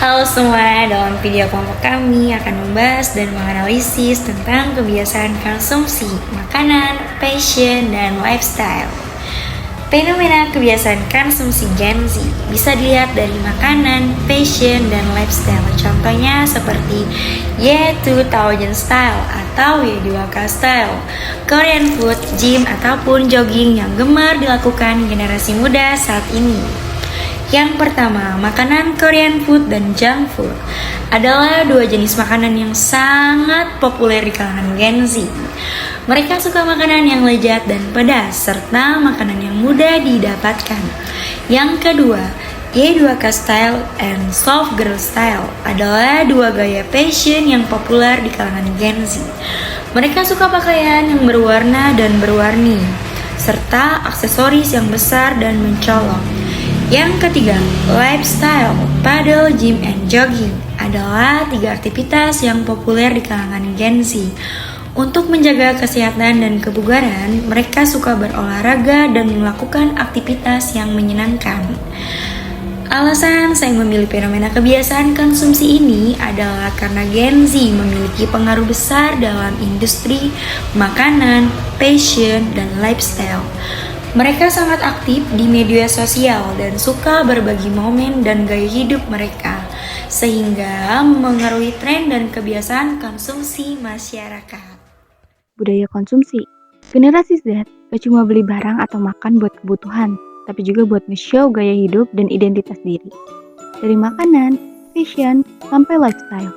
Halo semua, dalam video kelompok kami akan membahas dan menganalisis tentang kebiasaan konsumsi, makanan, fashion, dan lifestyle. Fenomena kebiasaan konsumsi Gen Z bisa dilihat dari makanan, fashion, dan lifestyle. Contohnya seperti Y2000 style atau Y2K style, Korean food, gym, ataupun jogging yang gemar dilakukan generasi muda saat ini. Yang pertama, makanan Korean food dan junk food adalah dua jenis makanan yang sangat populer di kalangan Gen Z. Mereka suka makanan yang lezat dan pedas, serta makanan yang mudah didapatkan. Yang kedua, Y2K style and soft girl style adalah dua gaya fashion yang populer di kalangan Gen Z. Mereka suka pakaian yang berwarna dan berwarni, serta aksesoris yang besar dan mencolok. Yang ketiga, lifestyle, paddle, gym, and jogging adalah tiga aktivitas yang populer di kalangan Gen Z. Untuk menjaga kesehatan dan kebugaran, mereka suka berolahraga dan melakukan aktivitas yang menyenangkan. Alasan saya memilih fenomena kebiasaan konsumsi ini adalah karena Gen Z memiliki pengaruh besar dalam industri makanan, fashion, dan lifestyle. Mereka sangat aktif di media sosial dan suka berbagi momen dan gaya hidup mereka, sehingga memengaruhi tren dan kebiasaan konsumsi masyarakat. Budaya konsumsi. Generasi Z gak cuma beli barang atau makan buat kebutuhan, tapi juga buat nge-show gaya hidup dan identitas diri. Dari makanan, fashion, sampai lifestyle.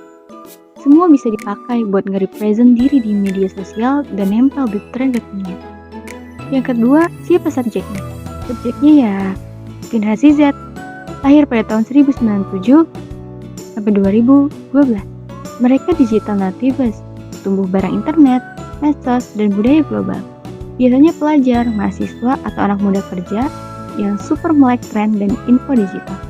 Semua bisa dipakai buat nge-represent diri di media sosial dan nempel di tren kekinian. Yang kedua, siapa subjeknya? Subjeknya ya generasi Z, lahir pada tahun 1997 sampai 2012. Mereka digital natives, tumbuh bareng internet, medsos, dan budaya global. Biasanya pelajar, mahasiswa, atau anak muda kerja yang super melek tren dan info digital.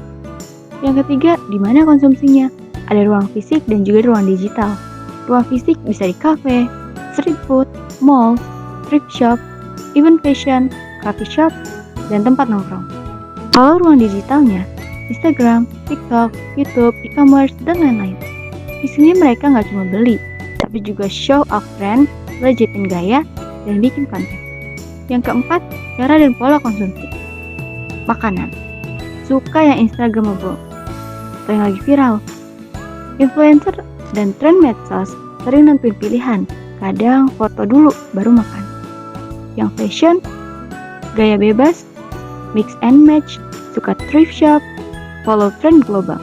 Yang ketiga, di mana konsumsinya? Ada ruang fisik dan juga ruang digital. Ruang fisik bisa di cafe, street food, mall, thrift shop, event fashion, coffee shop, dan tempat nongkrong. Kalau ruang digitalnya, Instagram, TikTok, YouTube, e-commerce, dan lain-lain. Di sini mereka nggak cuma beli, tapi juga show off trend, legitin gaya, dan bikin konten. Yang keempat, cara dan pola konsumsi. Makanan. Suka yang Instagramable, atau yang lagi viral. Influencer dan tren medsos sering nentuin pilihan, kadang foto dulu baru makan. Yang fashion, gaya bebas, mix and match, suka thrift shop, follow trend global.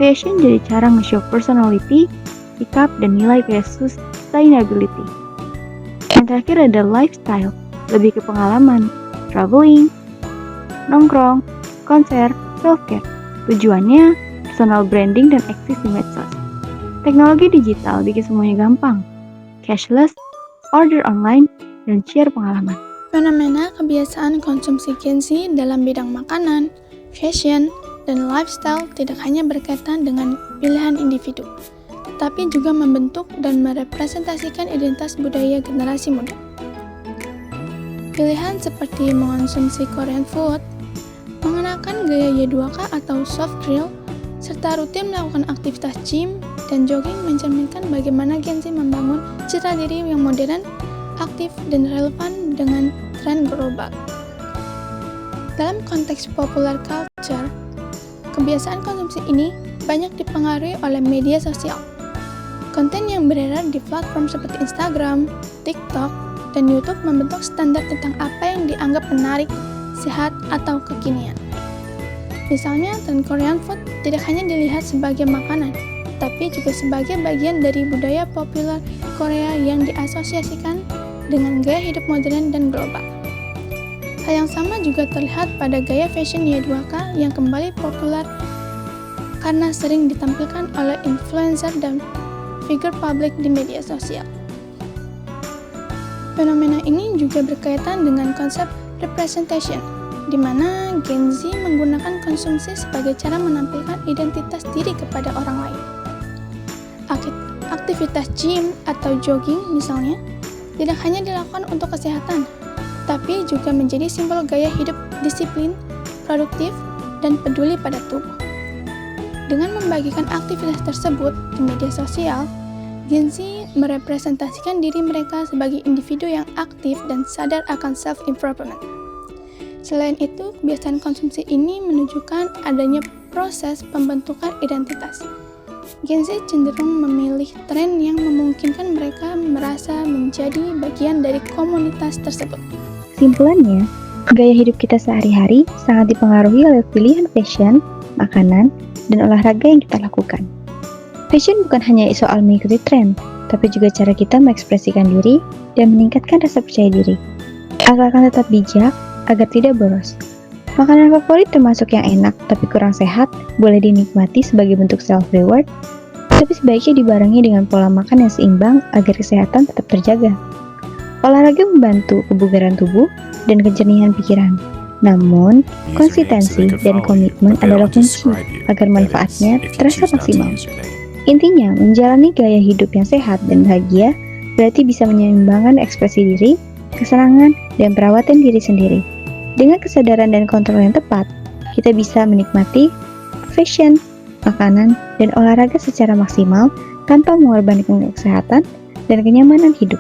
Fashion jadi cara nge-show personality, sikap, dan nilai kayak sustainability. Yang terakhir ada lifestyle, lebih ke pengalaman, traveling, nongkrong, konser, self-care. Tujuannya personal branding dan eksis di medsos. Teknologi digital bikin semuanya gampang, cashless, order online, dan share pengalaman. Fenomena kebiasaan konsumsi Gen Z dalam bidang makanan, fashion, dan lifestyle tidak hanya berkaitan dengan pilihan individu, tapi juga membentuk dan merepresentasikan identitas budaya generasi muda. Pilihan seperti mengonsumsi Korean food, mengenakan gaya Y2K atau soft grill, serta rutin melakukan aktivitas gym dan jogging mencerminkan bagaimana Gen Z membangun citra diri yang modern, aktif, dan relevan dengan tren global. Dalam konteks popular culture, kebiasaan konsumsi ini banyak dipengaruhi oleh media sosial. Konten yang beredar di platform seperti Instagram, TikTok, dan YouTube membentuk standar tentang apa yang dianggap menarik, sehat, atau kekinian. Misalnya, tren Korean food tidak hanya dilihat sebagai makanan, tapi juga sebagai bagian dari budaya populer Korea yang diasosiasikan dengan gaya hidup modern dan global. Hal yang sama juga terlihat pada gaya fashion Y2K yang kembali populer karena sering ditampilkan oleh influencer dan figur publik di media sosial. Fenomena ini juga berkaitan dengan konsep representation, di mana Gen Z menggunakan konsumsi sebagai cara menampilkan identitas diri kepada orang lain. Aktivitas gym atau jogging misalnya, tidak hanya dilakukan untuk kesehatan, tapi juga menjadi simbol gaya hidup disiplin, produktif, dan peduli pada tubuh. Dengan membagikan aktivitas tersebut di media sosial, Gen Z merepresentasikan diri mereka sebagai individu yang aktif dan sadar akan self-improvement. Selain itu, kebiasaan konsumsi ini menunjukkan adanya proses pembentukan identitas. Gen Z cenderung memilih tren yang memungkinkan mereka merasa menjadi bagian dari komunitas tersebut. Kesimpulannya, gaya hidup kita sehari-hari sangat dipengaruhi oleh pilihan fashion, makanan, dan olahraga yang kita lakukan. Fashion bukan hanya soal mengikuti tren, tapi juga cara kita mengekspresikan diri dan meningkatkan rasa percaya diri. Asalkan tetap bijak agar tidak boros. Makanan favorit termasuk yang enak tapi kurang sehat boleh dinikmati sebagai bentuk self-reward, tapi sebaiknya dibarengi dengan pola makan yang seimbang agar kesehatan tetap terjaga. Olahraga membantu kebugaran tubuh dan kejernihan pikiran. Namun, konsistensi dan komitmen adalah kunci agar manfaatnya terasa maksimal. Intinya, menjalani gaya hidup yang sehat dan bahagia berarti bisa menyeimbangkan ekspresi diri, kesenangan, dan perawatan diri sendiri. Dengan kesadaran dan kontrol yang tepat, kita bisa menikmati fashion, makanan, dan olahraga secara maksimal tanpa mengorbankan kesehatan dan kenyamanan hidup.